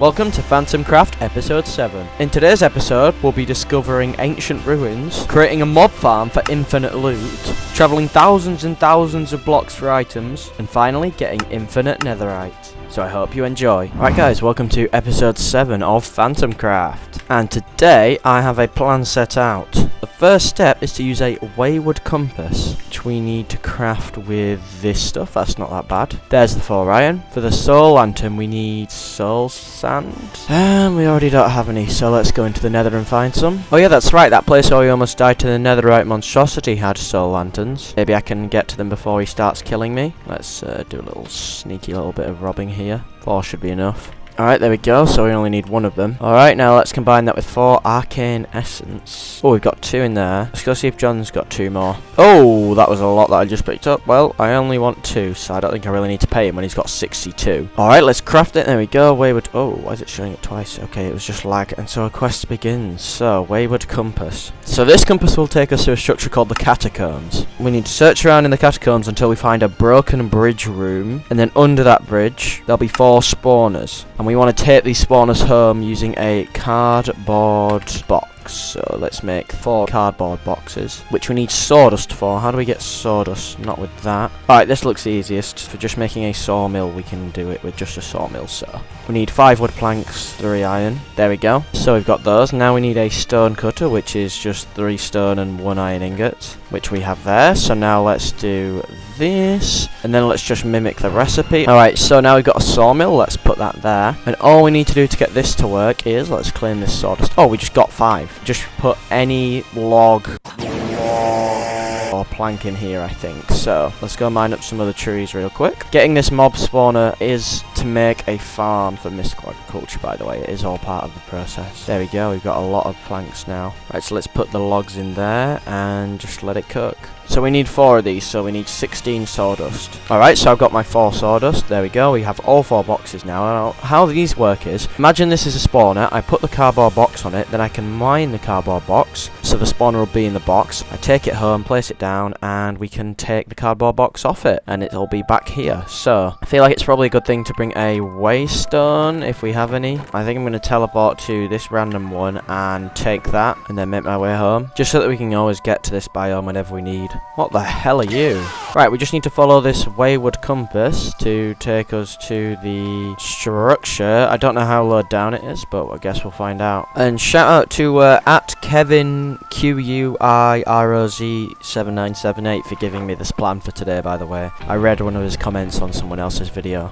Welcome to Phantom Craft episode 7. In today's episode, we'll be discovering ancient ruins, creating a mob farm for infinite loot, travelling thousands and thousands of blocks for items, and finally getting infinite netherite. So I hope you enjoy. Right guys, welcome to episode 7 of Phantom Craft. And today I have a plan set out. The first step is to use a wayward compass, which we need to craft with this stuff. That's not that bad. There's the 4 iron. For the soul lantern we need soul sand. And we already don't have any, so let's go into the nether and find some. Oh yeah, that's right, that place where we almost died to the netherite monstrosity had soul lanterns. Maybe I can get to them before he starts killing me. Let's do a little sneaky little bit of robbing here. 4 should be enough. Alright, there we go, so we only need 1 of them. Alright, now let's combine that with 4 arcane essence. Oh, we've got 2 in there. Let's go see if John's got 2 more. Oh, that was a lot that I just picked up. Well, I only want 2, so I don't think I really need to pay him when he's got 62. Alright, let's craft it. There we go, wayward. Oh, why is it showing it twice? Okay, it was just lag. And so our quest begins. So, wayward compass. So this compass will take us to a structure called the catacombs. We need to search around in the catacombs until we find a broken bridge room. And then under that bridge, there'll be 4 spawners. And we want to take these spawners home using a cardboard box. So let's make 4 cardboard boxes, which we need sawdust for. How do we get sawdust? Not with that. Alright, this looks the easiest. For just making a sawmill, we can do it with just a sawmill. So we need 5 wood planks, 3 iron. There we go. So we've got those. Now we need a stone cutter, which is just 3 stone and 1 iron ingot, which we have there. So now let's do this, and then let's just mimic the recipe. Alright, so now we've got a sawmill. Let's put that there. And all we need to do to get this to work is, let's claim this sawdust. Oh, we just got 5. Just put any log or plank in here, I think. So let's go mine up some other trees real quick. Getting this mob spawner is to make a farm for mystical agriculture, by the way. It is all part of the process. There we go, we've got a lot of planks now. Right, so let's put the logs in there and just let it cook. So we need 4 of these, so we need 16 sawdust. Alright, so I've got my 4 sawdust. There we go, we have all 4 boxes now. How these work is, imagine this is a spawner. I put the cardboard box on it, then I can mine the cardboard box, so the spawner will be in the box. I take it home, place it down, and we can take the cardboard box off it, and it'll be back here. So, I feel like it's probably a good thing to bring a waystone, if we have any. I think I'm going to teleport to this random one, and take that, and then make my way home. Just so that we can always get to this biome whenever we need. What the hell are you? Right, we just need to follow this wayward compass to take us to the structure. I don't know how low down it is, but I guess we'll find out. And shout out to at Kevin QUIROZ7978 for giving me this plan for today, by the way. I read one of his comments on someone else's video.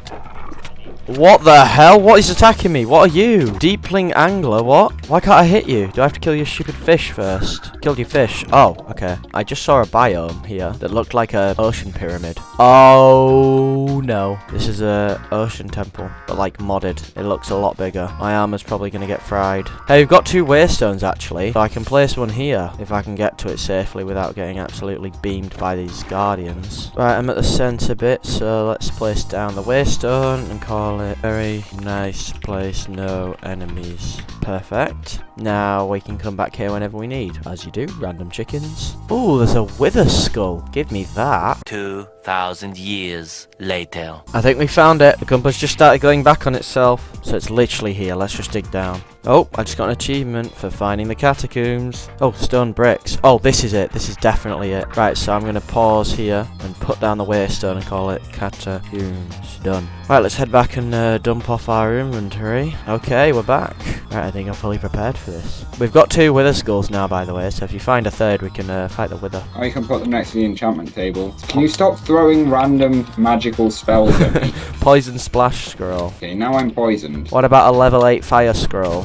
What the hell? What is attacking me? What are you? Deepling angler, what? Why can't I hit you? Do I have to kill your stupid fish first? Killed your fish. Oh, okay. I just saw a biome here that looked like a ocean pyramid. Oh no. This is a ocean temple, but like modded. It looks a lot bigger. My armor's probably gonna get fried. Hey, we've got 2 waystones actually. So I can place one here if I can get to it safely without getting absolutely beamed by these guardians. Right, I'm at the center bit, so let's place down the waystone and call it very nice place, no enemies. Perfect. Now we can come back here whenever we need. As you do, random chickens. Oh, there's a wither skull. Give me that. 2,000 years later. I think we found it. The compass just started going back on itself. So it's literally here. Let's just dig down. Oh, I just got an achievement for finding the catacombs. Oh, stone bricks. Oh, this is it. This is definitely it. Right, so I'm going to pause here and put down the waystone and call it catacombs. Done. Right, let's head back and dump off our inventory. Okay, we're back. Right, I think I'm fully prepared for this. We've got 2 wither skulls now, by the way, so if you find a 3rd, we can fight the wither. Oh, you can put them next to the enchantment table. Can you stop throwing random magical spells at me? Poison splash scroll. Okay, now I'm poisoned. What about a level 8 fire scroll?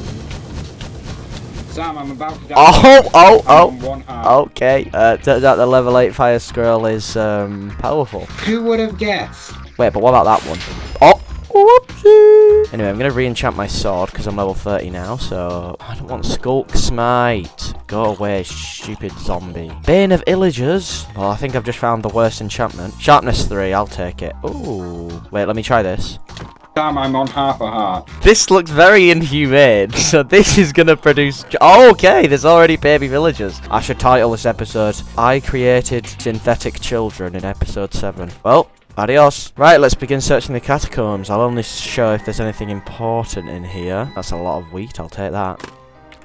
Sam, I'm about to die. Oh! Okay. Turns out the level 8 fire scroll is powerful. Who would have guessed? Wait, but what about that one? Oh! Whoopsie! Anyway, I'm going to re-enchant my sword because I'm level 30 now, so I don't want Skulk Smite. Go away, stupid zombie. Bane of Illagers. Well, I think I've just found the worst enchantment. Sharpness 3, I'll take it. Ooh. Wait, let me try this. Sam, I'm on half a heart. This looks very inhumane, so this is gonna produce... Oh, okay, there's already baby villagers. I should title this episode, I Created Synthetic Children in episode 7. Well, Adios. Right, let's begin searching the catacombs. I'll only show if there's anything important in here. That's a lot of wheat, I'll take that.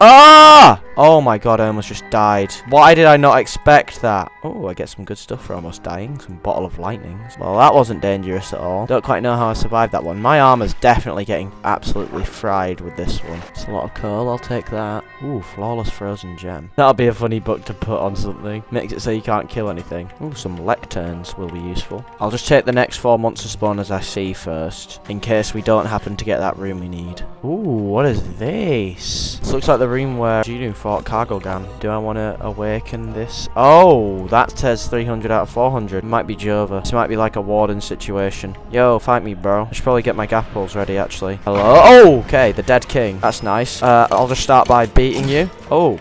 Ah! Oh my god, I almost just died. Why did I not expect that? Oh, I get some good stuff for almost dying. Some bottle of lightnings. Well, that wasn't dangerous at all. Don't quite know how I survived that one. My armor's definitely getting absolutely fried with this one. It's a lot of coal, I'll take that. Ooh, flawless frozen gem. That'll be a funny book to put on something. Makes it so you can't kill anything. Ooh, some lecterns will be useful. I'll just take the next 4 monster spawners I see first, in case we don't happen to get that room we need. Ooh, what is this? This looks like the room where Genu fought Cargogan. Do I want to awaken this? Oh, that says 300 out of 400. Might be Jova. This might be like a warden situation. Yo, fight me, bro. I should probably get my gapples ready, actually. Hello? Oh, okay, the dead king. That's nice. I'll just start by beating you. Oh,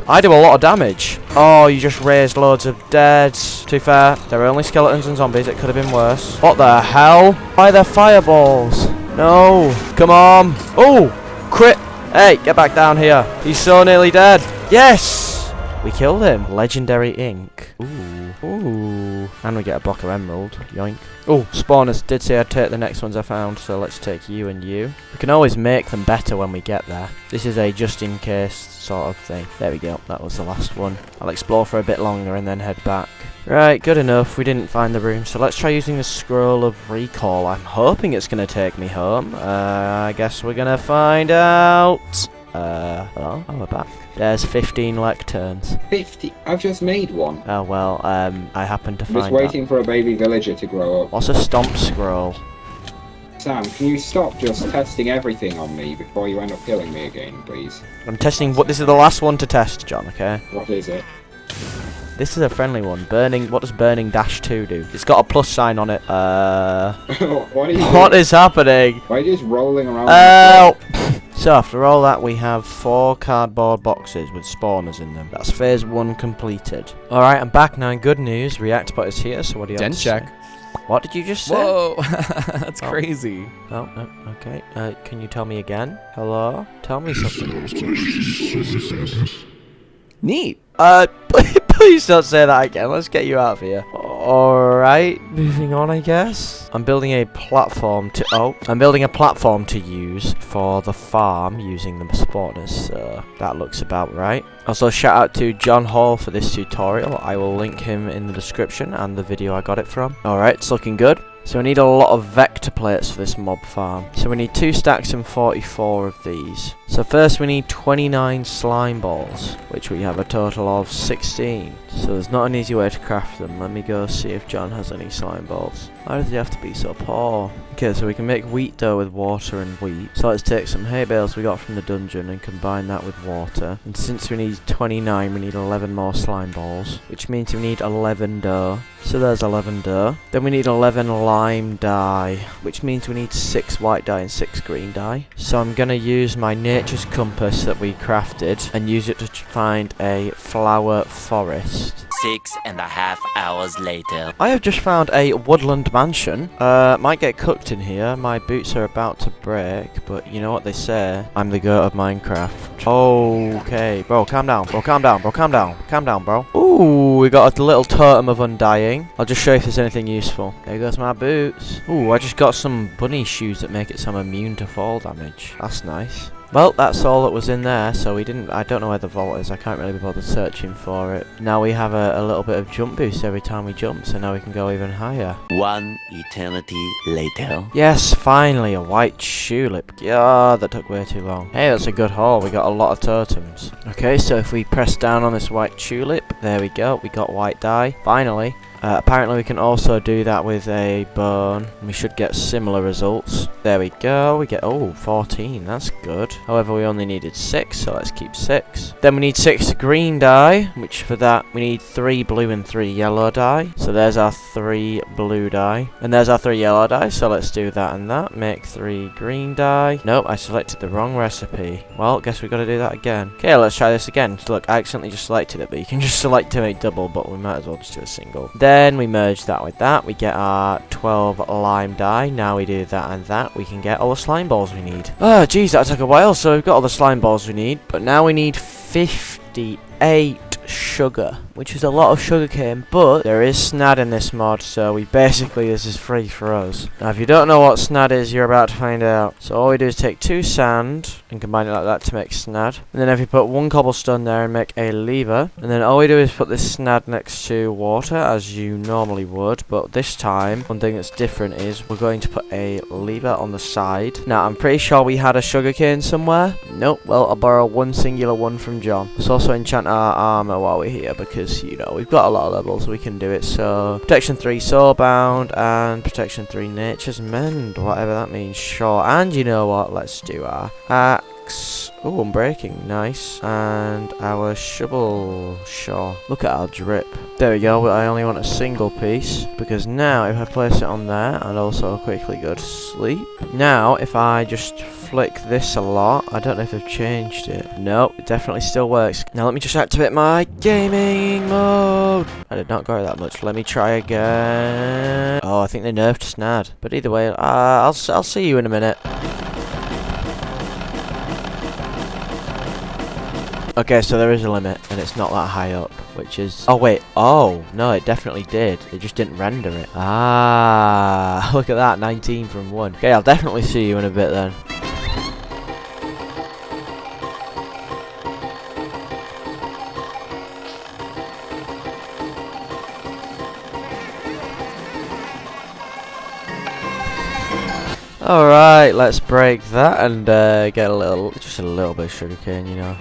I do a lot of damage. Oh, you just raised loads of deads. To be fair, there are only skeletons and zombies. It could have been worse. What the hell? Why are there fireballs? No. Come on. Oh, crit. Hey, get back down here. He's so nearly dead. Yes! We killed him. Legendary ink. Ooh. And we get a block of emerald. Yoink. Oh, spawners. Did say I'd take the next ones I found, so let's take you and you. We can always make them better when we get there. This is a just in case sort of thing. There we go. That was the last one. I'll explore for a bit longer and then head back. Right, good enough. We didn't find the room, so let's try using the scroll of recall. I'm hoping it's going to take me home. I guess we're going to find out. Hello? Oh, we're back. There's 15 lecterns. 50? I've just made one. Oh, well, I happened to I'm find just waiting for a baby villager to grow up. What's a stomp scroll? Sam, can you stop just testing everything on me before you end up killing me again, please? I'm testing what. This is the last one to test, John, okay? What is it? This is a friendly one. Burning. What does burning dash 2 do? It's got a plus sign on it. What are you What doing? is happening? Why are you just rolling around? So after all that, we have 4 cardboard boxes with spawners in them. That's phase 1 completed. Alright, I'm back now. Good news. Reactbot is here, so what do you have Dent to check. say? What did you just say? Whoa, that's crazy. Oh, no, okay. Can you tell me again? Hello? Tell me something. Neat. Please don't say that again. Let's get you out of here. Alright, moving on, I guess. I'm building a platform to use for the farm using the spawners, so that looks about right. Also, shout out to John Hall for this tutorial. I will link him in the description and the video I got it from. Alright, it's looking good. So we need a lot of vector plates for this mob farm. So we need 2 stacks and 44 of these. So first we need 29 slime balls, which we have a total of 16. So there's not an easy way to craft them. Let me go see if John has any slime balls. Why does he have to be so poor? Okay, so we can make wheat dough with water and wheat. So let's take some hay bales we got from the dungeon and combine that with water. And since we need 29, we need 11 more slime balls, which means we need 11 dough. So there's 11 dough. Then we need 11 lime dye, which means we need 6 white dye and 6 green dye. So I'm going to use my nature's compass that we crafted and use it to find a flower forest. 6.5 hours later. I have just found a woodland mansion. Might get cooked in here. My boots are about to break, but you know what they say. I'm the goat of Minecraft. Okay, bro, calm down. Bro, calm down. Bro, calm down. Calm down, bro. Ooh, we got a little totem of undying. I'll just show you if there's anything useful. There goes my boots. Ooh, I just got some bunny shoes that make it so I'm immune to fall damage. That's nice. Well, that's all that was in there, so I don't know where the vault is. I can't really be bothered searching for it. Now we have a little bit of jump boost every time we jump, so now we can go even higher. 1 eternity later. Yes, finally, a white tulip. God, that took way too long. Hey, that's a good haul. We got a lot of totems. Okay, so if we press down on this white tulip, there we go. We got white dye. Finally. Apparently we can also do that with a bone. We should get similar results. There we go. We get, 14. That's good. However, we only needed 6, so let's keep 6. Then we need 6 green dye, which for that we need 3 blue and 3 yellow dye. So there's our 3 blue dye. And there's our 3 yellow dye, so let's do that and that. Make 3 green dye. Nope, I selected the wrong recipe. Well, guess we got to do that again. Okay, let's try this again. So look, I accidentally just selected it, but you can just select to make double, but we might as well just do a single. Then we merge that with that. We get our 12 lime dye. Now we do that and that. We can get all the slime balls we need. Oh, geez, that took a while. So we've got all the slime balls we need. But now we need 58 sugar. which is a lot of sugarcane, but there is snad in this mod, so this is free for us. Now, if you don't know what snad is, you're about to find out. So all we do is take 2 sand and combine it like that to make snad. And then if you put 1 cobblestone there and make a lever, and then all we do is put this snad next to water, as you normally would, but this time, one thing that's different is we're going to put a lever on the side. Now, I'm pretty sure we had a sugarcane somewhere. Nope, well, I'll borrow one singular one from John. Let's also enchant our armor while we're here, because, you know, we've got a lot of levels, we can do it. So, protection 3 soulbound, and protection 3 nature's mend, whatever that means, sure. And you know what, let's do our axe. Oh, unbreaking, nice. And our shovel, sure. Look at our drip. There we go, I only want a single piece, because now if I place it on there, and also quickly go to sleep. Now, if I just flick this a lot, I don't know if they've changed it. Nope, it definitely still works. Now let me just activate my gaming mode. I did not go that much. Let me try again. Oh, I think they nerfed snad. But either way, I'll see you in a minute. Okay, so there is a limit, and it's not that high up, which is... Oh, wait. Oh, no, it definitely did. It just didn't render it. Ah, look at that, 19 from 1. Okay, I'll definitely see you in a bit then. Alright, let's break that and get just a little bit of sugarcane, you know.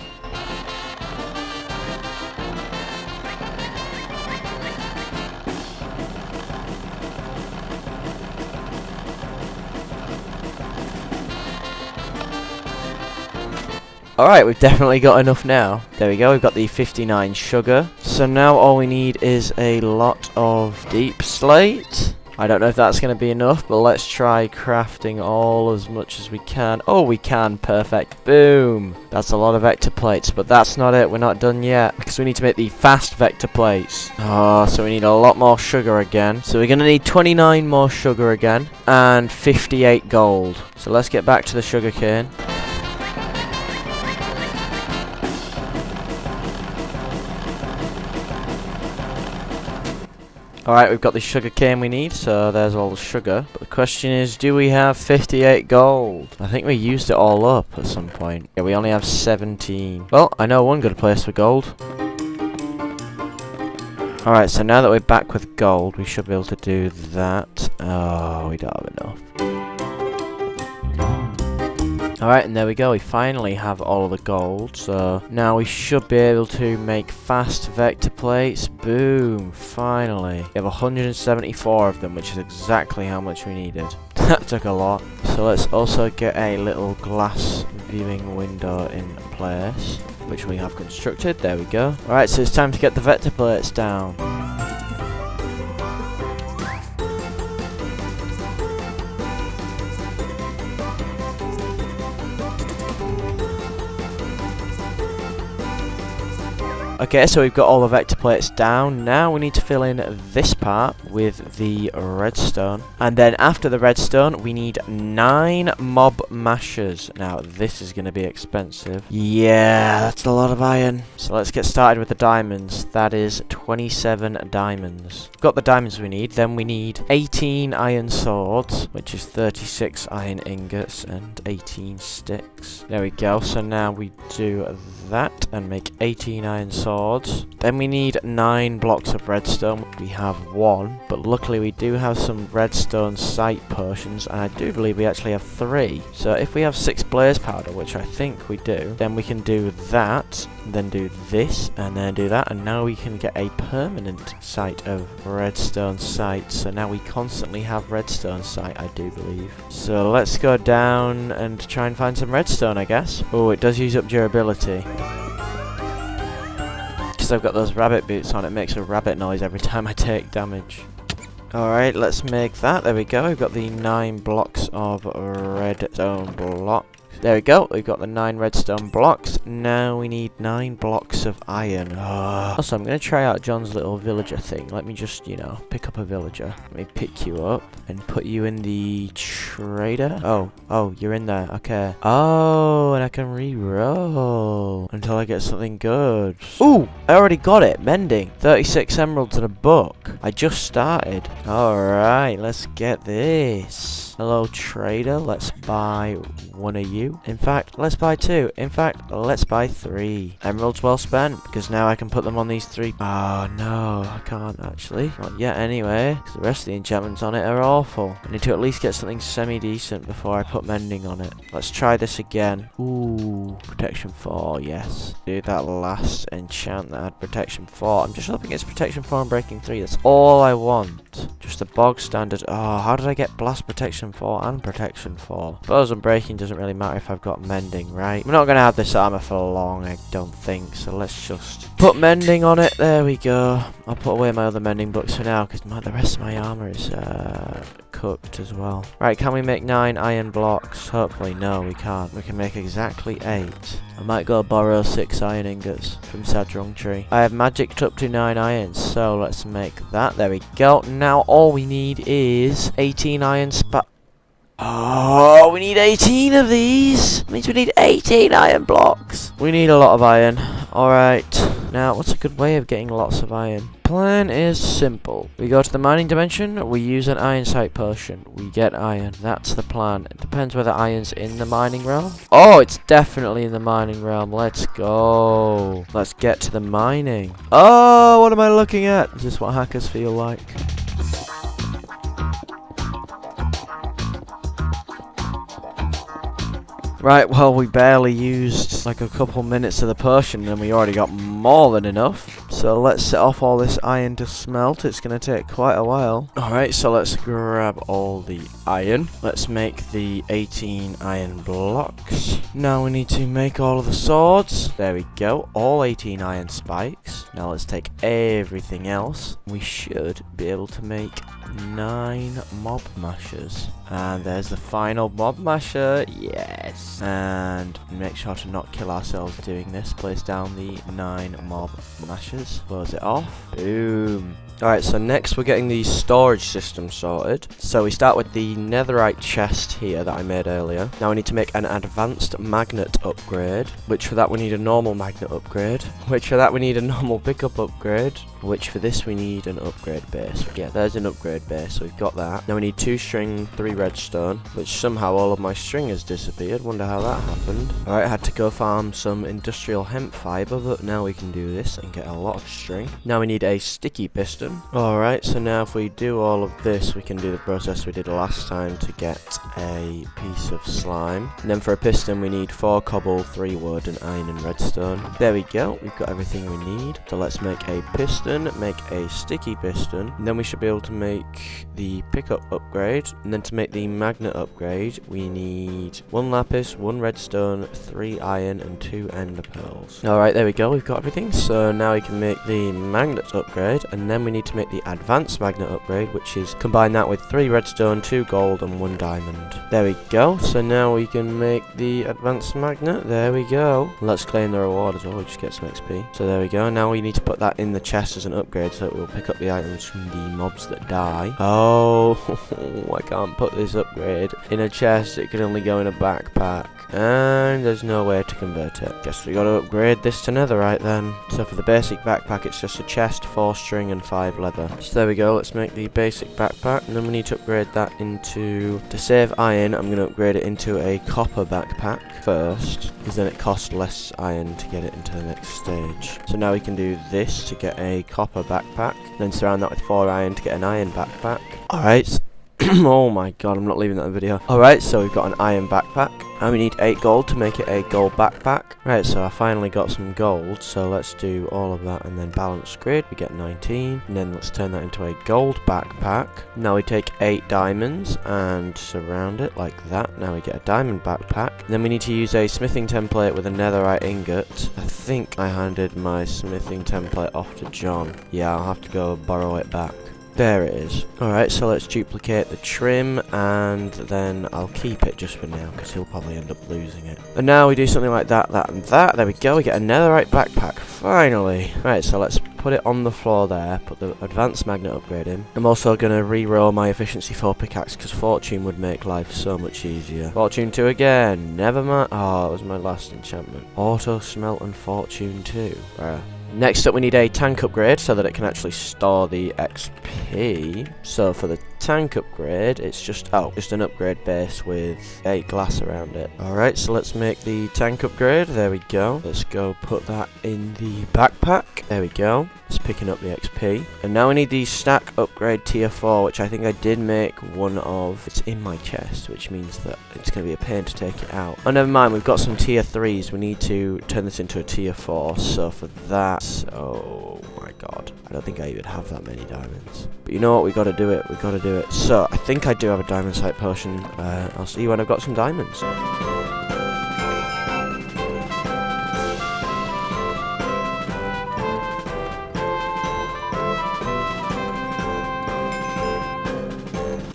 Alright, we've definitely got enough now. There we go, we've got the 59 sugar. So now all we need is a lot of deep slate. I don't know if that's going to be enough, but let's try crafting all as much as we can. Oh, we can, perfect. Boom. That's a lot of vector plates, but that's not it. We're not done yet, because we need to make the fast vector plates. Oh, so we need a lot more sugar again. So we're going to need 29 more sugar again, and 58 gold. So let's get back to the sugar cane. Alright, we've got the sugar cane we need, so there's all the sugar. But the question is, do we have 58 gold? I think we used it all up at some point. Yeah, we only have 17. Well, I know one good place for gold. Alright, so now that we're back with gold, we should be able to do that. Oh, we don't have enough. Alright, and there we go, we finally have all of the gold, so now we should be able to make fast vector plates. Boom, finally. We have 174 of them, which is exactly how much we needed. That took a lot. So let's also get a little glass viewing window in place, which we have constructed. There we go. Alright, so it's time to get the vector plates down. Okay, so we've got all the vector plates down. Now we need to fill in this part with the redstone. And then after the redstone, we need 9 mob mashers. Now, this is going to be expensive. Yeah, that's a lot of iron. So let's get started with the diamonds. That is 27 diamonds. Got the diamonds we need. Then we need 18 iron swords, which is 36 iron ingots and 18 sticks. There we go. So now we do that and make 18 iron swords. Then we need 9 blocks of redstone. We have 1, but luckily we do have some redstone sight potions, and I do believe we actually have 3. So if we have 6 blaze powder, which I think we do, then we can do that, then do this, and then do that, and now we can get a permanent sight of redstone sight. So now we constantly have redstone sight, I do believe. So let's go down and try and find some redstone, I guess. Oh, it does use up durability. Because I've got those rabbit boots on, it makes a rabbit noise every time I take damage. Alright, let's make that. There we go. We've got the 9 blocks of redstone blocks. There we go. We've got the 9 redstone blocks. Now we need 9 blocks of iron. Also, I'm going to try out John's little villager thing. Let me just, you know, pick up a villager. Let me pick you up and put you in the trader. Oh, you're in there. Okay. Oh, and I can re-roll until I get something good. Ooh, I already got it. Mending. 36 emeralds and a book. I just started. Alright, let's get this. Hello, trader. Let's buy one of you. In fact, let's buy 2. In fact, let's buy 3. Emeralds well spent, because now I can put them on these 3. Oh, no, I can't actually. Not yet anyway, because the rest of the enchantments on it are awful. I need to at least get something semi-decent before I put mending on it. Let's try this again. Ooh, protection 4, yes. Do that last enchant that had protection 4. I'm just hoping it's protection 4 and breaking 3. That's all I want. Just the bog standard. Oh, how did I get blast protection 4 and protection 4? Suppose unbreaking doesn't really matter if I've got mending, right? We're not going to have this armor for long, I don't think. So let's just put mending on it. There we go. I'll put away my other mending books for now, because the rest of my armor is cooked as well. Right, can we make 9 iron blocks? Hopefully, no, we can't. We can make exactly 8. I might go borrow 6 iron ingots from Sadrong Tree. I have magicked up to 9 irons, so let's make that. There we go. Now all we need is 18 iron Oh, we need 18 of these. That means we need 18 iron blocks. We need a lot of iron. Alright. Now, what's a good way of getting lots of iron? Plan is simple. We go to the mining dimension, we use an iron sight potion, we get iron. That's the plan. It depends whether iron's in the mining realm. Oh, it's definitely in the mining realm. Let's go. Let's get to the mining. Oh, what am I looking at? Is this what hackers feel like? Right, well, we barely used like a couple minutes of the potion and we already got more than enough. So let's set off all this iron to smelt. It's going to take quite a while. Alright, so let's grab all the iron. Let's make the 18 iron blocks. Now we need to make all of the swords. There we go, all 18 iron spikes. Now let's take everything else. We should be able to make 9 mob mashers. And there's the final mob masher. Yes. And make sure to not kill ourselves doing this. Place down the 9 mob mashers. Close it off. Boom. Alright, so next we're getting the storage system sorted. So we start with the netherite chest here that I made earlier. Now we need to make an advanced magnet upgrade, which for that we need a normal magnet upgrade, which for that we need a normal pickup upgrade, which for this we need an upgrade base. Yeah, there's an upgrade base, so we've got that. Now we need 2 string, 3 redstone, which somehow all of my string has disappeared. Wonder how that happened. Alright, I had to go farm some industrial hemp fiber, but now we can do this and get a lot of string. Now we need a sticky piston. Alright, so now if we do all of this, we can do the process we did last time to get a piece of slime. And then for a piston, we need 4 cobble, 3 wood, and iron and redstone. There we go, we've got everything we need. So let's make a piston, make a sticky piston, and then we should be able to make the pickup upgrade. And then to make the magnet upgrade, we need 1 lapis, 1 redstone, 3 iron, and 2 ender pearls. Alright, there we go, we've got everything. So now we can make the magnet upgrade, and then we need to make the advanced magnet upgrade, which is combine that with 3 redstone, 2 gold, and 1 diamond. There we go. So now we can make the advanced magnet. There we go. Let's claim the reward as well. We just get some XP. So there we go. Now we need to put that in the chest as an upgrade, so it will pick up the items from the mobs that die. Oh, I can't put this upgrade in a chest. It can only go in a backpack. And there's no way to convert it. Guess we got to upgrade this to netherite then. So for the basic backpack, it's just a chest, 4 string, and 5 leather. So there we go. Let's make the basic backpack, and then we need to upgrade that into, to save iron, I'm going to upgrade it into a copper backpack first, because then it costs less iron to get it into the next stage. So now we can do this to get a copper backpack, then surround that with 4 iron to get an iron backpack. Alright. Oh my god, I'm not leaving that in the video. Alright, so we've got an iron backpack. And we need 8 gold to make it a gold backpack. Right, so I finally got some gold, so let's do all of that and then balance grid. We get 19, and then let's turn that into a gold backpack. Now we take 8 diamonds and surround it like that. Now we get a diamond backpack. And then we need to use a smithing template with a netherite ingot. I think I handed my smithing template off to John. Yeah, I'll have to go borrow it back. There it is. Alright, so let's duplicate the trim, and then I'll keep it just for now, because he'll probably end up losing it. And now we do something like that, that, and that. There we go, we get a netherite backpack, finally. Right, so let's put it on the floor there, put the advanced magnet upgrade in. I'm also going to re-roll my efficiency 4 pickaxe, because fortune would make life so much easier. Fortune 2 again, never mind. Oh, it was my last enchantment. Auto smelt and fortune 2. Next up we need a tank upgrade so that it can actually store the XP. So for the tank upgrade, it's just an upgrade base with a glass around it. Alright, so let's make the tank upgrade. There we go. Let's go put that in the backpack. There we go. It's picking up the XP. And now we need the stack upgrade tier 4, which I think I did make one of. It's in my chest, which means that it's going to be a pain to take it out. Oh, never mind. We've got some tier 3s. We need to turn this into a tier 4. So for that, oh my god. I don't think I even have that many diamonds. But you know what? We got to do it. We got to do it. So I think I do have a diamond sight potion. I'll see you when I've got some diamonds.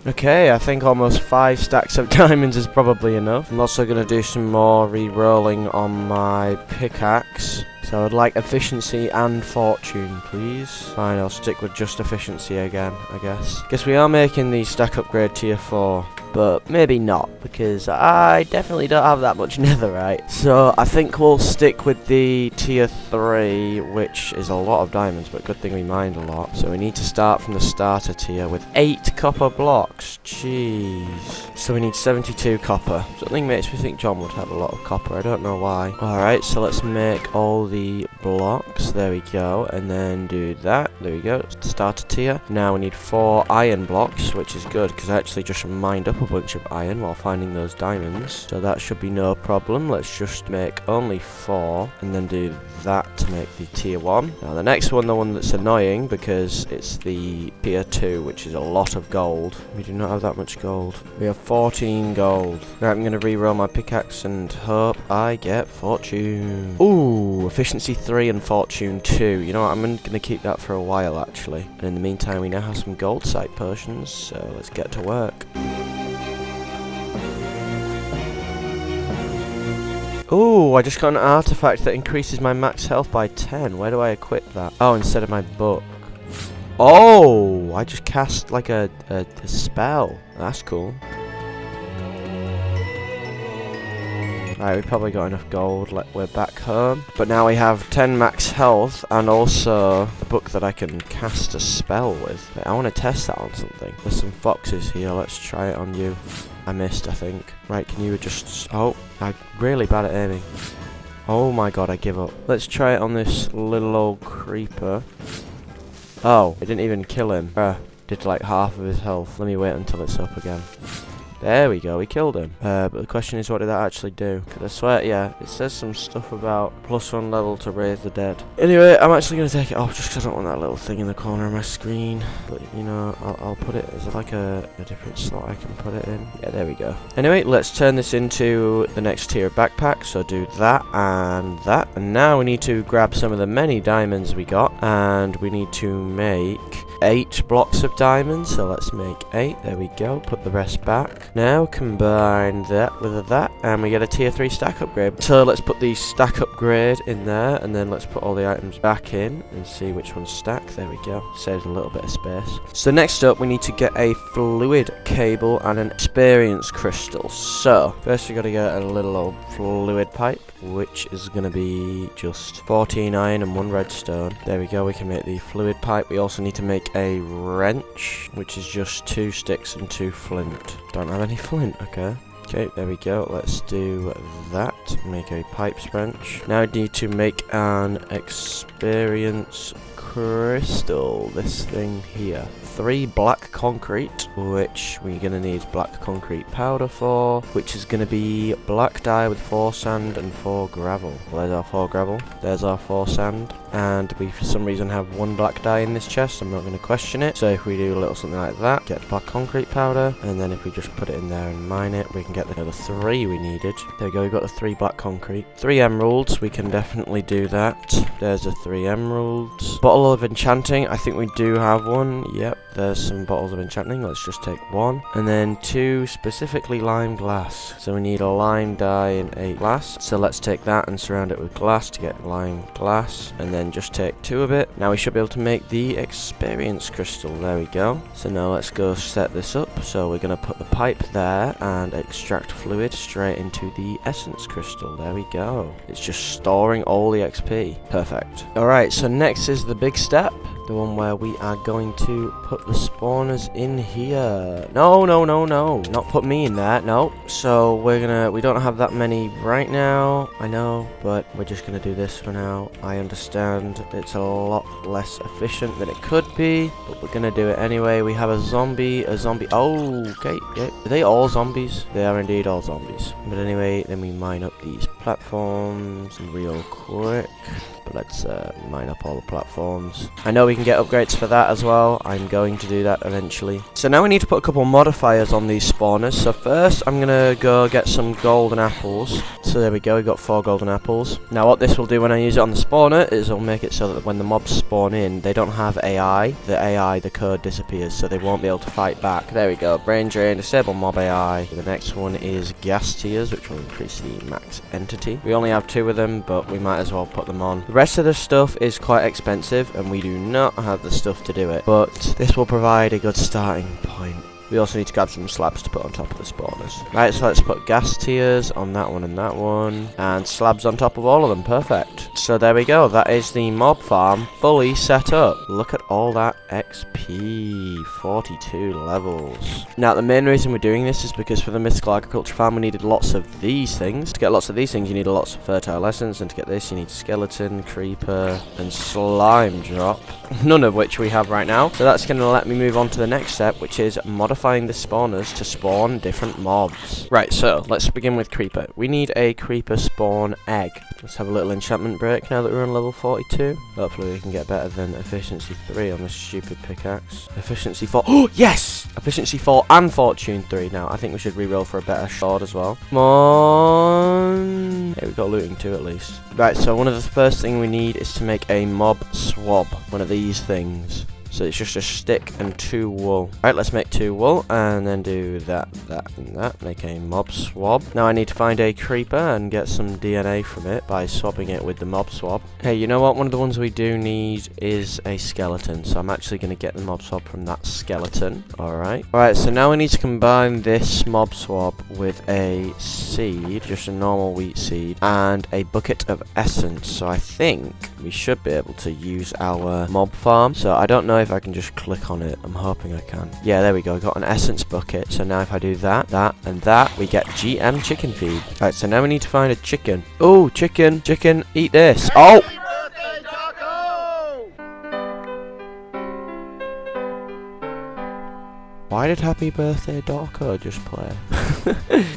Okay, I think almost 5 stacks of diamonds is probably enough. I'm also going to do some more re-rolling on my pickaxe. So I'd like efficiency and fortune, please. Fine, I'll stick with just efficiency again, I guess. Guess we are making the stack upgrade tier 4. But maybe not, because I definitely don't have that much netherite. So I think we'll stick with the tier 3, which is a lot of diamonds, but good thing we mined a lot. So we need to start from the starter tier with 8 copper blocks. Jeez. So we need 72 copper. Something makes me think John would have a lot of copper. I don't know why. Alright, so let's make all the blocks. There we go. And then do that. There we go. Starter tier. Now we need 4 iron blocks, which is good, because I actually just mined up a bunch of iron while finding those diamonds, so that should be no problem. Let's just make only 4 and then do that to make the tier 1. Now the next one, the one that's annoying because it's the tier 2, which is a lot of gold. We do not have that much gold. We have 14 gold. Right, I'm going to re-roll my pickaxe and hope I get fortune. Ooh, efficiency 3 and fortune 2. You know what, I'm going to keep that for a while actually. And in the meantime we now have some gold sight potions, so let's get to work. Ooh, I just got an artifact that increases my max health by 10. Where do I equip that? Oh, instead of my book. Oh, I just cast like a spell. That's cool. Right, we probably got enough gold, we're back home. But now we have 10 max health and also a book that I can cast a spell with. Wait, I want to test that on something. There's some foxes here, let's try it on you. I missed, I think. Right, can you just... Oh, I'm really bad at aiming. Oh my god, I give up. Let's try it on this little old creeper. Oh, it didn't even kill him. Did like half of his health. Let me wait until it's up again. There we go, we killed him. But the question is, what did that actually do? Because I swear, yeah, it says some stuff about +1 level to raise the dead. Anyway, I'm actually going to take it off just because I don't want that little thing in the corner of my screen. But, you know, I'll put it, is it like a different slot I can put it in? Yeah, there we go. Anyway, let's turn this into the next tier of backpack. So do that and that. And now we need to grab some of the many diamonds we got. And we need to make 8 blocks of diamonds. So let's make 8. There we go. Put the rest back. Now combine that with that and we get a tier 3 stack upgrade. So let's put the stack upgrade in there and then let's put all the items back in and see which ones stack. There we go. Saves a little bit of space. So next up we need to get a fluid cable and an experience crystal. So first we got to get a little old fluid pipe, which is going to be just 14 iron and 1 redstone. There we go, we can make the fluid pipe. We also need to make a wrench, which is just 2 sticks and 2 flint. Don't have any flint, okay. Okay, there we go. Let's do that. Make a pipes wrench. Now I need to make an experience crystal. This thing here. 3 black concrete, which we're going to need black concrete powder for, which is going to be black dye with 4 sand and 4 gravel. Well, there's our 4 gravel, there's our 4 sand, and we for some reason have 1 black dye in this chest. I'm not going to question it. So if we do a little something like that, get black concrete powder, and then if we just put it in there and mine it, we can get the other 3 we needed. There we go, we got the 3 black concrete. 3 emeralds, we can definitely do that. There's the 3 emeralds. Bottle of enchanting, I think we do have one, yep. there's some bottles of enchanting. Let's just take 1. And then 2 specifically lime glass. So we need a lime dye and 8 glass. So let's take that and surround it with glass to get lime glass. And then just take 2 of it. Now we should be able to make the experience crystal. There we go. So now let's go set this up. So we're going to put the pipe there and extract fluid straight into the essence crystal. There we go. It's just storing all the XP. Perfect. Alright, so next is the big step. The one where we are going to put the spawners in here. No, no, no, no. Not put me in there. No. So we don't have that many right now. I know, but we're just gonna do this for now. I understand it's a lot less efficient than it could be, but we're gonna do it anyway. We have a zombie. Oh, okay. Yeah. Are they all zombies? They are indeed all zombies. But anyway, then we mine up these platforms real quick. Let's mine up all the platforms. I know we can get upgrades for that as well. I'm going to do that eventually. So now we need to put a couple modifiers on these spawners. So first I'm going to go get some golden apples. So there we go, we got 4 golden apples. Now what this will do when I use it on the spawner is it'll make it so that when the mobs spawn in, they don't have AI. The code disappears, so they won't be able to fight back. There we go, brain drain, disable mob AI. The next one is gas tiers, which will increase the max entity. We only have 2 of them, but we might as well put them on. The rest of the stuff is quite expensive and we do not have the stuff to do it, but this will provide a good starting point. We also need to grab some slabs to put on top of the spawners. Right, so let's put gas tiers on that one and slabs on top of all of them. Perfect. So there we go. That is the mob farm fully set up. Look at all that XP. 42 levels. Now, the main reason we're doing this is because for the mythical agriculture farm, we needed lots of these things. To get lots of these things, you need lots of fertile essence, and to get this, you need skeleton, creeper, and slime drop. None of which we have right now. So that's going to let me move on to the next step, which is modifying the spawners to spawn different mobs. Right, so let's begin with creeper. We need a creeper spawn egg. Let's have a little enchantment break now that we're on level 42. Hopefully we can get better than efficiency 3 on this stupid pickaxe. Efficiency 4. Oh, yes! Efficiency 4 and fortune 3. Now, I think we should reroll for a better sword as well. Come on. Hey, we got looting 2 at least. Right, so one of the first thing we need is to make a mob swab. One of these things. So it's just a stick and 2 wool. Alright, let's make 2 wool and then do that, and that. Make a mob swab. Now I need to find a creeper and get some DNA from it by swapping it with the mob swab. Hey, you know what? One of the ones we do need is a skeleton. So I'm actually going to get the mob swab from that skeleton. Alright. Alright, so now we need to combine this mob swab with a seed, just a normal wheat seed, and a bucket of essence. So I think we should be able to use our mob farm. So I don't know if I can just click on it. I'm hoping I can. Yeah, there we go. I got an essence bucket. So now if I do that, and that, we get GM chicken feed. Alright, so now we need to find a chicken. Oh, chicken, eat this. Oh! Why did Happy Birthday Dorko just play?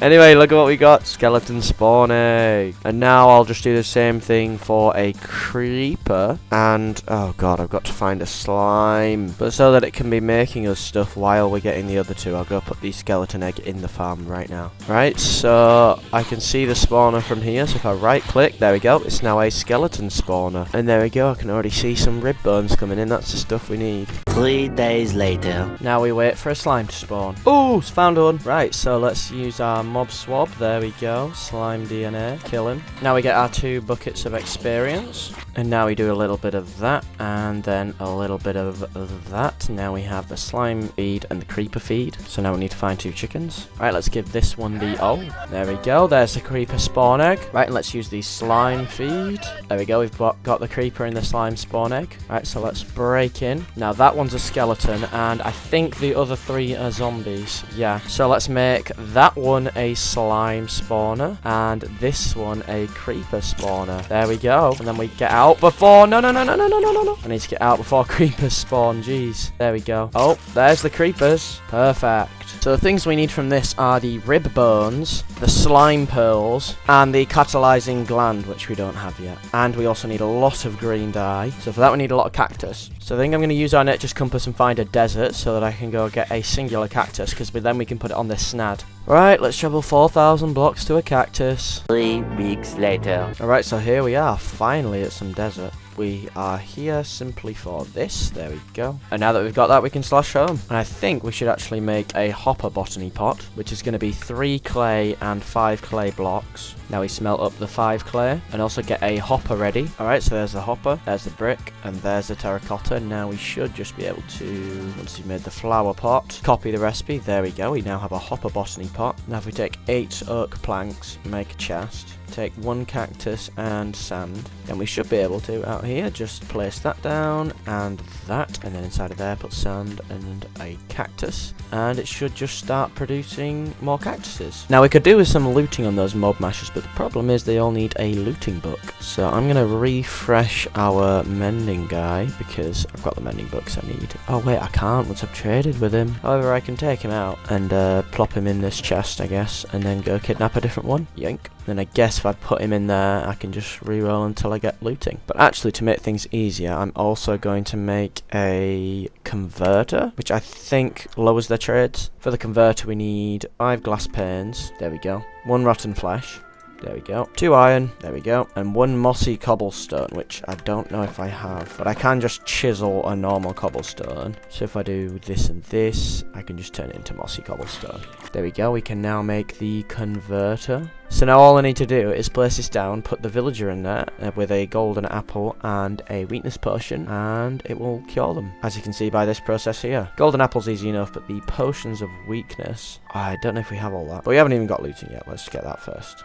Anyway, look at what we got. Skeleton spawn egg. And now I'll just do the same thing for a creeper. And, oh god, I've got to find a slime. But so that it can be making us stuff while we're getting the other 2, I'll go put the skeleton egg in the farm right now. Right, so I can see the spawner from here. So if I right click, there we go. It's now a skeleton spawner. And there we go. I can already see some rib bones coming in. That's the stuff we need. 3 days later. Now we wait for a slime to spawn. Oh, found one. Right, so let's use our mob swab. There we go. Slime DNA. Kill him. Now we get our 2 buckets of experience. And now we do a little bit of that. And then a little bit of that. Now we have the slime feed and the creeper feed. So now we need to find 2 chickens. Right, let's give this one the... Oh, there we go. There's the creeper spawn egg. Right, and let's use the slime feed. There we go. We've got the creeper in the slime spawn egg. Right, so let's break in. Now that one's a skeleton. And I think the other 3 are zombies. Yeah. So let's make that one a slime spawner. And this one a creeper spawner. There we go. And then we get out before... No. I need to get out before creepers spawn. Jeez. There we go. Oh, there's the creepers. Perfect. So the things we need from this are the rib bones, the slime pearls, and the catalyzing gland, which we don't have yet. And we also need a lot of green dye. So for that we need a lot of cactus. So I think I'm going to use our nature's compass and find a desert so that I can go get a singular cactus, because then we can put it on this snad. Right, let's travel 4,000 blocks to a cactus. 3 weeks later. Alright, so here we are, finally at some desert. we are here simply for this. There we go. And now that we've got that, we can slash home. And I think we should actually make a hopper botany pot, which is going to be 3 clay and 5 clay blocks. Now we smelt up the 5 clay and also get a hopper ready. Alright, so there's the hopper, there's the brick, and there's the terracotta. Now we should just be able to, once we've made the flower pot, copy the recipe. There we go, we now have a hopper botany pot. Now if we take 8 oak planks, make a chest, take 1 cactus and sand, then we should be able to, out here, just place that down and that, and then inside of there put sand and a cactus, and it should just start producing more cactuses. Now we could do with some looting on those mob mashers, but the problem is they all need a looting book. So I'm going to refresh our mending guy, because I've got the mending books I need. Oh wait, I can't once I've traded with him. However, I can take him out and plop him in this chest, I guess, and then go kidnap a different one. Yank. Then I guess if I put him in there, I can just reroll until I get looting. But actually, to make things easier, I'm also going to make a converter, which I think lowers their trades. For the converter, we need 5 glass panes. There we go. 1 rotten flesh. There we go. 2 iron. There we go. And 1 mossy cobblestone, which I don't know if I have. But I can just chisel a normal cobblestone. So if I do this and this, I can just turn it into mossy cobblestone. There we go. We can now make the converter. So now all I need to do is place this down, put the villager in there with a golden apple and a weakness potion, and it will cure them, as you can see by this process here. Golden apple's easy enough, but the potions of weakness, I don't know if we have all that. But we haven't even got looting yet. Let's get that first.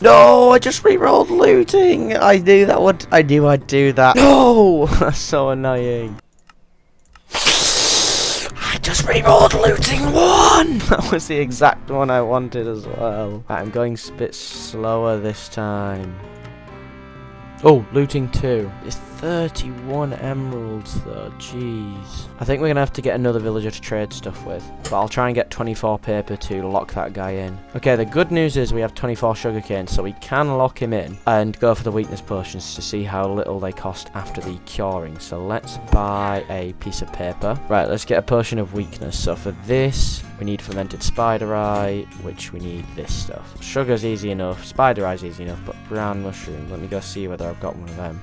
No, I just re-rolled looting. I knew that would. I knew I'd do that. No, that's so annoying. I just re-rolled looting 1. That was the exact one I wanted as well. Right, I'm going a bit slower this time. Oh, looting 2. It's 31 emeralds though, jeez. I think we're going to have to get another villager to trade stuff with. But I'll try and get 24 paper to lock that guy in. Okay, the good news is we have 24 sugarcane, so we can lock him in and go for the weakness potions to see how little they cost after the curing. So let's buy a piece of paper. Right, let's get a potion of weakness. So for this, we need fermented spider eye, which we need this stuff. Sugar's easy enough, spider eye's easy enough, but brown mushroom, let me go see whether I've got one of them.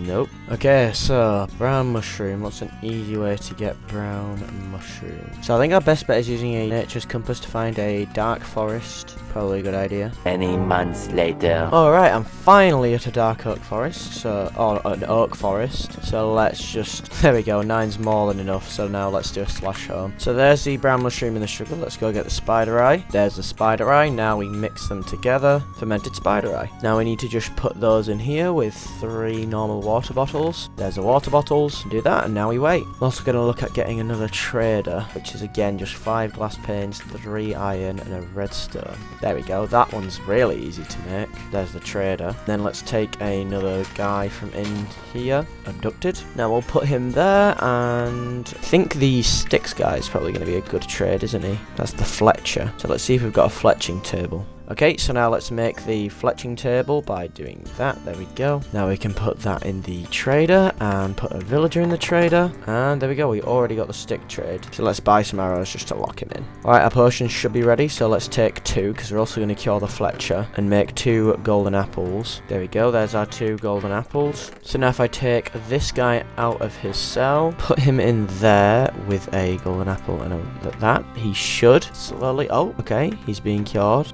Nope. Okay, so brown mushroom. What's an easy way to get brown mushroom? So I think our best bet is using a nature's compass to find a dark forest. Probably a good idea. Many months later. Alright, I'm finally at a dark oak forest. So, or an oak forest. So let's just, there we go, 9's more than enough. So now let's do a slash home. So there's the brown mushroom and the sugar. Let's go get the spider eye. There's the spider eye. Now we mix them together. Fermented spider eye. Now we need to just put those in here with 3 normal water bottles. There's the water bottles. Do that, and now we wait. We're also going to look at getting another trader, which is again just 5 glass panes, 3 iron, and a redstone. There we go. That one's really easy to make. There's the trader. Then let's take another guy from in here. Abducted. Now we'll put him there, and I think the sticks guy is probably going to be a good trade, isn't he? That's the Fletcher. So let's see if we've got a fletching table. Okay, so now let's make the fletching table by doing that. There we go. Now we can put that in the trader and put a villager in the trader. And there we go. We already got the stick trade. So let's buy some arrows just to lock him in. Alright, our potions should be ready. So let's take 2 because we're also going to cure the Fletcher and make 2 golden apples. There we go. There's our 2 golden apples. So now if I take this guy out of his cell, put him in there with a golden apple and that, he should slowly... Oh, okay. He's being cured.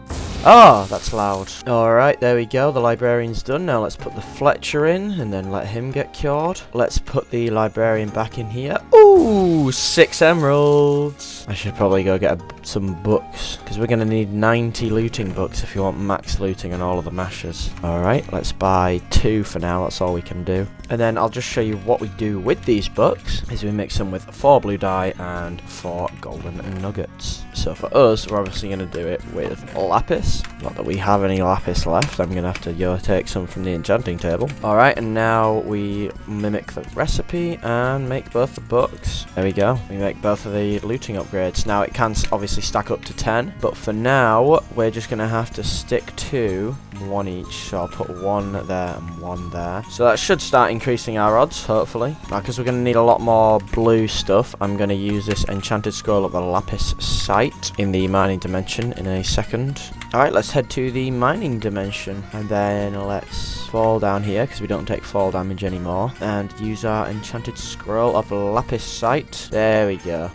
Oh, that's loud. Alright, there we go. The librarian's done. Now let's put the Fletcher in and then let him get cured. Let's put the librarian back in here. Ooh, 6 emeralds. I should probably go get some books because we're going to need 90 looting books if you want max looting on all of the mashers. Alright, let's buy 2 for now. That's all we can do. And then I'll just show you what we do with these books is we mix them with 4 blue dye and 4 golden nuggets. So for us, we're obviously going to do it with lapis. Not that we have any lapis left. I'm going to have to take some from the enchanting table. Alright, and now we mimic the recipe and make both the books. There we go. We make both of the looting upgrades. Now it can obviously stack up to 10, but for now, we're just going to have to stick to 1 each. So I'll put 1 there and 1 there. So that should start increasing our odds, hopefully. Now, because we're going to need a lot more blue stuff, I'm going to use this enchanted scroll of the lapis site in the mining dimension in a second. Alright, let's head to the mining dimension. And then let's fall down here, because we don't take fall damage anymore. And use our enchanted scroll of lapis sight. There we go.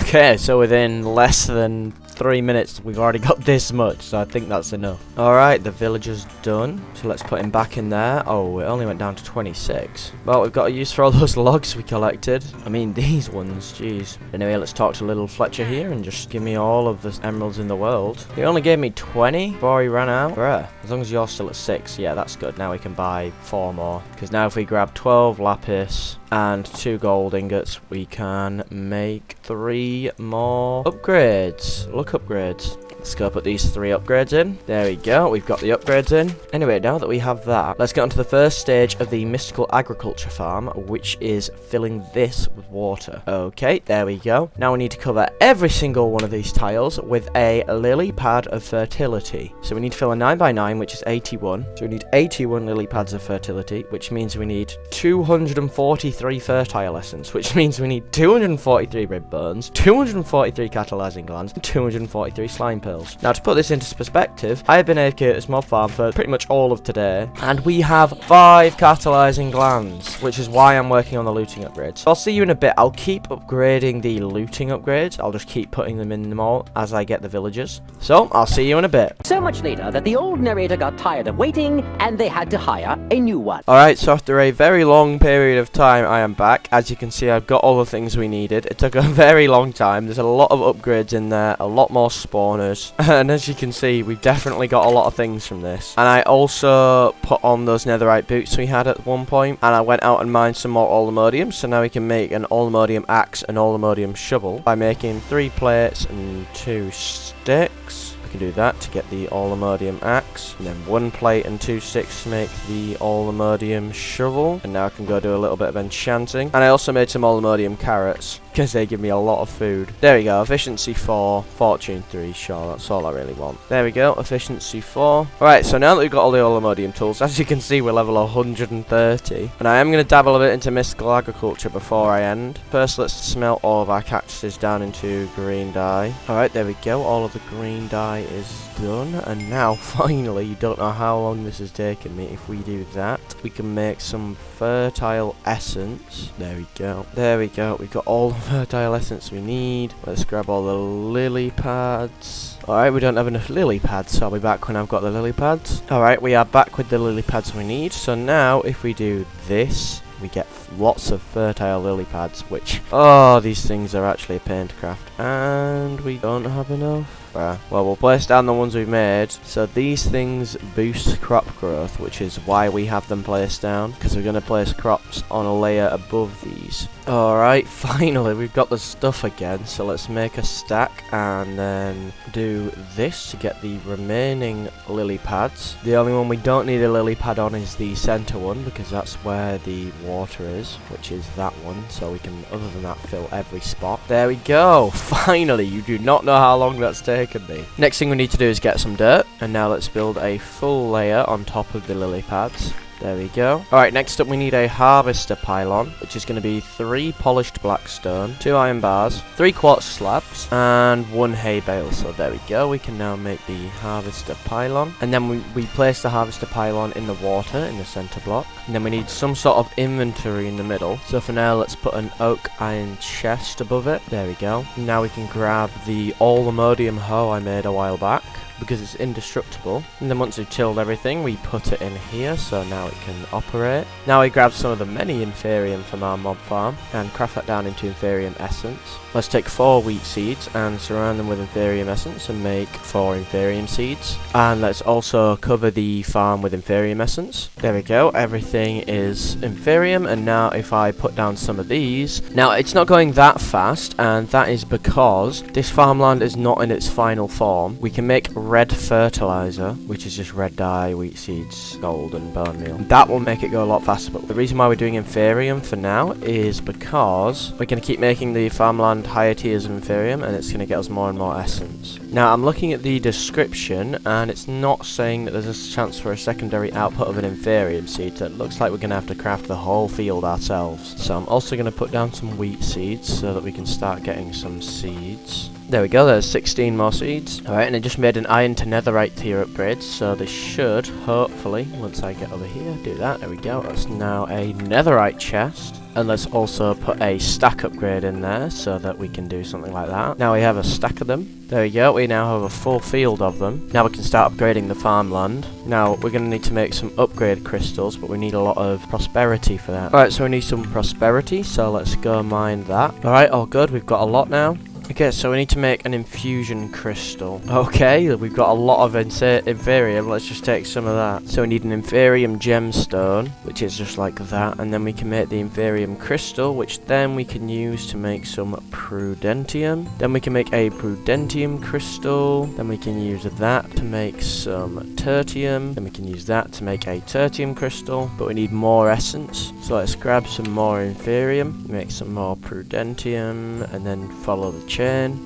Okay, so within less than 3 minutes we've already got this much, so I think that's enough. Alright, the villager's done, so let's put him back in there. Oh, it only went down to 26. Well, we've got a use for all those logs we collected. I mean, these ones, jeez. Anyway, let's talk to little Fletcher here and just give me all of the emeralds in the world. He only gave me 20 before he ran out. Bruh, as long as you're still at 6, yeah, that's good. Now we can buy 4 more, because now if we grab 12 lapis and 2 gold ingots, we can make 3 more upgrades. Look, upgrades. Let's go put these 3 upgrades in. There we go, we've got the upgrades in. Anyway, now that we have that, let's get on to the first stage of the mystical agriculture farm, which is filling this with water. Okay, there we go. Now we need to cover every single one of these tiles with a lily pad of fertility. So we need to fill a 9x9, which is 81. So we need 81 lily pads of fertility, which means we need 243 fertile essence, which means we need 243 rib bones, 243 catalyzing glands, and 243 slime pills. Now, to put this into perspective, I have been AFK at this mob farm for pretty much all of today, and we have 5 catalyzing glands, which is why I'm working on the looting upgrades. So I'll see you in a bit. I'll keep upgrading the looting upgrades. I'll just keep putting them in them all as I get the villagers. So I'll see you in a bit. So much later that the old narrator got tired of waiting and they had to hire a new one. Alright, so after a very long period of time, I am back. As you can see, I've got all the things we needed. It took a very long time. There's a lot of upgrades in there, a lot more spawners. And as you can see, we've definitely got a lot of things from this. And I also put on those netherite boots we had at one point, and I went out and mined some more allomodium, so now we can make an allomodium axe and allomodium shovel by making 3 plates and 2 sticks. We can do that to get the allomodium axe, and then 1 plate and 2 sticks to make the allomodium shovel. And now I can go do a little bit of enchanting. And I also made some allomodium carrots, because they give me a lot of food. There we go, efficiency 4, fortune 3, sure, that's all I really want. There we go, efficiency 4. Alright, so now that we've got all the allomodium tools, as you can see, we're level 130. And I am going to dabble a bit into mystical agriculture before I end. First, let's smelt all of our cactuses down into green dye. Alright, there we go, all of the green dye is done. And now, finally, you don't know how long this has taken me. If we do that, we can make some fertile essence. There we go. There we go, we've got all the fertile essence we need. Let's grab all the lily pads. Alright, we don't have enough lily pads, so I'll be back when I've got the lily pads. Alright, we are back with the lily pads we need. So now, if we do this, we get lots of fertile lily pads, which, oh, these things are actually a pain to craft. And we don't have enough. Well, we'll place down the ones we've made. So these things boost crop growth, which is why we have them placed down, because we're going to place crops on a layer above these. Alright, finally we've got the stuff again, so let's make a stack and then do this to get the remaining lily pads. The only one we don't need a lily pad on is the center one, because that's where the water is, which is that one, so we can, other than that, fill every spot. There we go, finally. You do not know how long that's taken me. Next thing we need to do is get some dirt, and now let's build a full layer on top of the lily pads. There we go. Alright, next up we need a harvester pylon, which is going to be 3 polished black stone, 2 iron bars, 3 quartz slabs, and 1 hay bale. So there we go. We can now make the harvester pylon. And then we place the harvester pylon in the water in the center block. And then we need some sort of inventory in the middle. So for now, let's put an oak iron chest above it. There we go. Now we can grab the allomodium hoe I made a while back, because it's indestructible. And then once we've tilled everything, we put it in here, so now it can operate. Now we grab some of the many inferium from our mob farm and craft that down into inferium essence. Let's take 4 wheat seeds and surround them with inferium essence and make 4 inferium seeds. And let's also cover the farm with inferium essence. There we go, everything is inferium. And now if I put down some of these, now it's not going that fast, and that is because this farmland is not in its final form. We can make red fertilizer, which is just red dye, wheat seeds, gold, and bone meal. That will make it go a lot faster, but the reason why we're doing Inferium for now is because we're going to keep making the farmland higher tiers of Inferium, and it's going to get us more and more essence. Now, I'm looking at the description, and it's not saying that there's a chance for a secondary output of an Inferium seed, so it looks like we're going to have to craft the whole field ourselves. So I'm also going to put down some wheat seeds so that we can start getting some seeds. There we go, there's 16 more seeds. Alright, and I just made an iron to netherite tier upgrade, so this should, hopefully, once I get over here, do that. There we go, that's now a netherite chest. And let's also put a stack upgrade in there so that we can do something like that. Now we have a stack of them. There we go, we now have a full field of them. Now we can start upgrading the farmland. Now we're going to need to make some upgrade crystals, but we need a lot of prosperity for that. Alright, so we need some prosperity, so let's go mine that. Alright, all good, we've got a lot now. Okay, so we need to make an infusion crystal. Okay, we've got a lot of Inferium. Let's just take some of that. So we need an Inferium gemstone, which is just like that. And then we can make the Inferium crystal, which then we can use to make some Prudentium. Then we can make a Prudentium crystal. Then we can use that to make some Tertium. Then we can use that to make a Tertium crystal. But we need more essence. So let's grab some more Inferium, make some more Prudentium, and then follow the chain.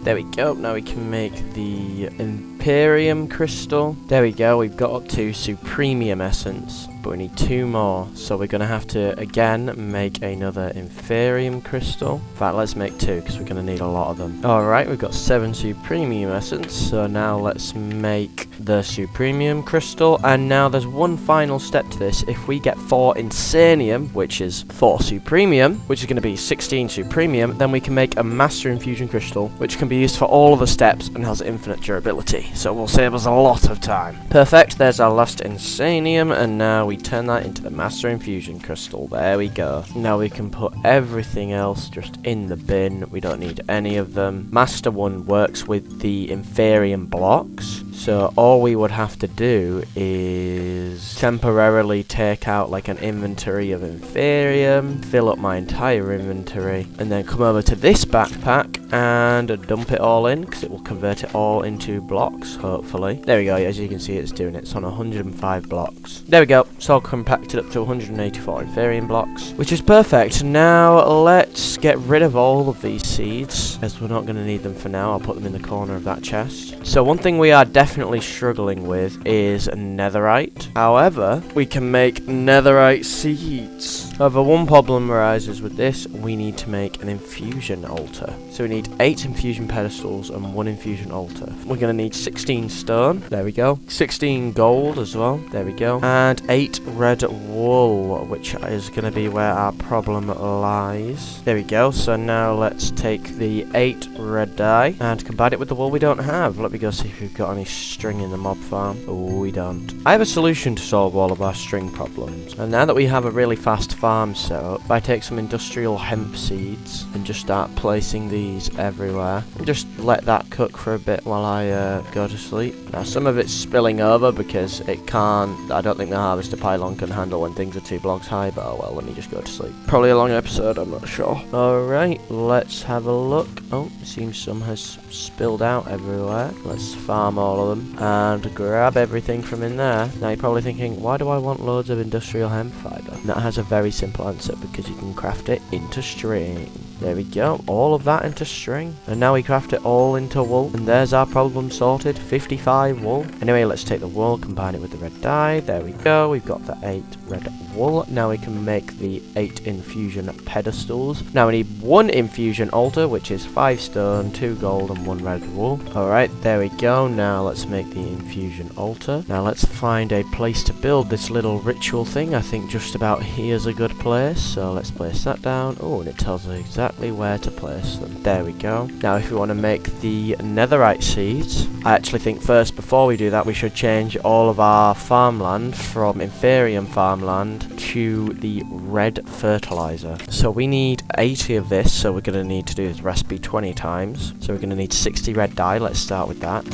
There we go. Now we can make the Imperium crystal. There we go. We've got up to Supremium essence, but we need 2 more. So we're going to have to again make another Inferium crystal. In fact, let's make 2 because we're going to need a lot of them. Alright, we've got 7 Supremium essence. So now let's make the Supremium crystal. And now there's one final step to this. If we get 4 Insanium, which is 4 Supremium, which is going to be 16 Supremium, then we can make a Master Infusion crystal, which can be used for all of the steps and has infinite durability. So it will save us a lot of time. Perfect, there's our last Insanium, and now we turn that into the Master Infusion crystal. There we go. Now we can put everything else just in the bin. We don't need any of them. Master 1 works with the Inferium blocks. So all we would have to do is temporarily take out like an inventory of Inferium, fill up my entire inventory, and then come over to this backpack and dump it all in, because it will convert it all into blocks, hopefully. There we go, as you can see it's doing it. It's on 105 blocks. There we go, it's all compacted up to 184 Inferium blocks, which is perfect. Now let's get rid of all of these seeds, as we're not going to need them for now. I'll put them in the corner of that chest. So one thing we are definitely struggling with is netherite. However, we can make netherite seeds. However, one problem arises with this. We need to make an infusion altar. So we need 8 infusion pedestals and 1 infusion altar. We're going to need 16 stone. There we go. 16 gold as well. There we go. And 8 red wool, which is going to be where our problem lies. There we go. So now let's take the 8 red dye and combine it with the wool we don't have. Let me go see if we've got any string in the mob farm. Oh, we don't. I have a solution to solve all of our string problems. And now that we have a really fast farm set up, I take some industrial hemp seeds and just start placing these everywhere. And just let that cook for a bit while I go to sleep. Now some of it's spilling over because it can't, I don't think the harvester pylon can handle when things are 2 blocks high, but oh well, let me just go to sleep. Probably a long episode, I'm not sure. Alright, let's have a look. Oh, it seems some has spilled out everywhere. Let's farm all of them and grab everything from in there. Now you're probably thinking, why do I want loads of industrial hemp fibre? And that has a very simple answer, because you can craft it into string. There we go, all of that into string. And now we craft it all into wool. And there's our problem sorted, 55 wool. Anyway, let's take the wool, combine it with the red dye. There we go, we've got the 8 red wool. Now we can make the 8 infusion pedestals. Now we need 1 infusion altar, which is 5 stone, 2 gold and 1 red wool. Alright, there we go. Now let's make the infusion altar. Now let's find a place to build this little ritual thing. I think just about here's a good place. So let's place that down. Oh, and it tells us exactly where to place them. There we go. Now if we want to make the netherite seeds, I actually think first, before we do that, we should change all of our farmland from Inferium farmland to the red fertilizer. So we need 80 of this, so we're going to need to do this recipe 20 times. So we're going to need 60 red dye. Let's start with that.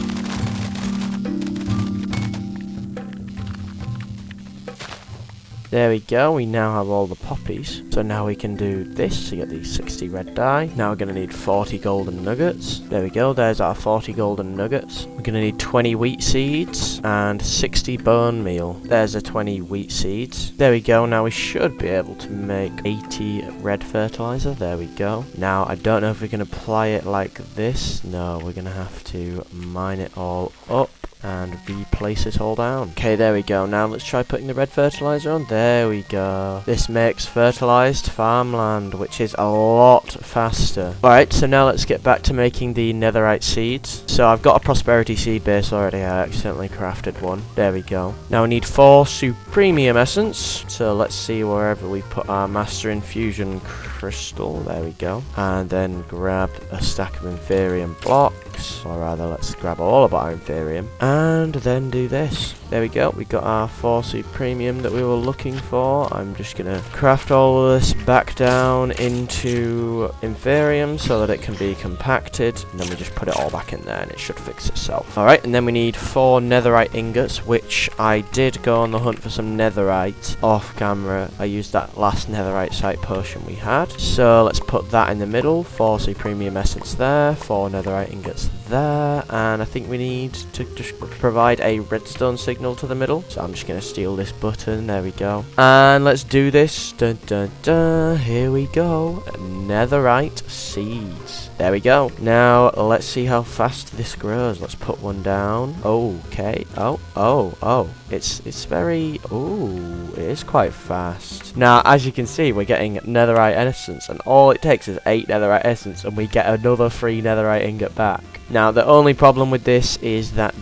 There we go, we now have all the poppies. So now we can do this to get these 60 red dye. Now we're going to need 40 golden nuggets. There we go, there's our 40 golden nuggets. We're going to need 20 wheat seeds and 60 bone meal. There's a 20 wheat seeds. There we go, now we should be able to make 80 red fertilizer. There we go. Now I don't know if we can apply it like this. No, we're going to have to mine it all up and replace it all down. Okay, there we go. Now let's try putting the red fertilizer on. There we go. This makes fertilized farmland, which is a lot faster. Alright, so now let's get back to making the netherite seeds. So I've got a prosperity seed base already. I accidentally crafted one. There we go. Now we need 4 supremium essence. So let's see wherever we put our master infusion crystal. There we go. And then grab a stack of inferium blocks. Or rather, let's grab all of our inferium. And then do this. There we go. We got our 4 supremium that we were looking for. I'm just going to craft all of this back down into inferium so that it can be compacted. And then we just put it all back in there and it should fix itself. Alright, and then we need 4 netherite ingots, which I did go on the hunt for some netherite off camera. I used that last netherite site potion we had. So let's put that in the middle. 4 supremium essence there. 4 netherite ingots there. And I think we need to just provide a redstone signal to the middle. So I'm just going to steal this button. There we go. And let's do this. Dun, dun, dun. Here we go. Netherite seeds. There we go. Now let's see how fast this grows. Let's put one down. Okay. Oh. It's very... Ooh, it is quite fast. Now, as you can see, we're getting netherite essence. And all it takes is 8 netherite essence. And we get another 3 netherite ingot back. Now, the only problem with this is that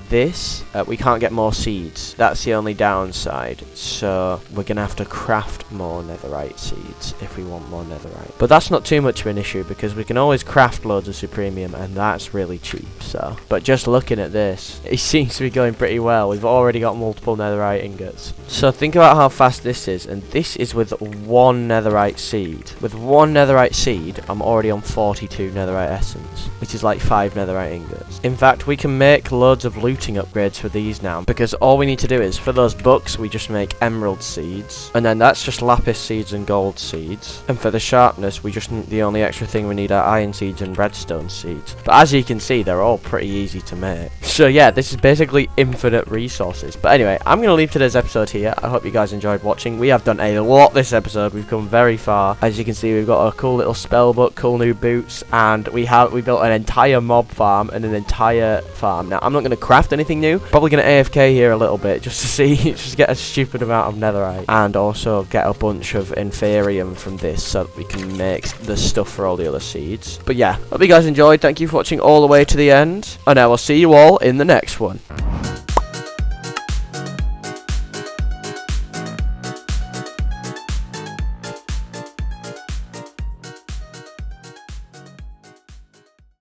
we can't get more seeds. That's the only downside. So, we're going to have to craft more netherite seeds if we want more netherite. But that's not too much of an issue because we can always craft loads of supremium and that's really cheap. So, but just looking at this, it seems to be going pretty well. We've already got multiple netherite ingots. So, think about how fast this is. And this is with 1 netherite seed. With 1 netherite seed, I'm already on 42 netherite essence, which is like 5 netherite ingots. In fact, we can make loads of looting upgrades for these now because all we need to do is for those books we just make emerald seeds and then that's just lapis seeds and gold seeds, and for the sharpness we just the only extra thing we need are iron seeds and redstone seeds. But as you can see, they're all pretty easy to make. So yeah, this is basically infinite resources. But anyway, I'm going to leave today's episode here. I hope you guys enjoyed watching. We have done a lot this episode. We've come very far. As you can see, we've got a cool little spell book, cool new boots, and we built an entire mob farm and an entire farm. Now, I'm not going to craft anything new. Probably going to AFK here a little bit just to see, just get a stupid amount of netherite and also get a bunch of inferium from this so that we can make the stuff for all the other seeds. But yeah, hope you guys enjoyed. Thank you for watching all the way to the end, and I will see you all in the next one.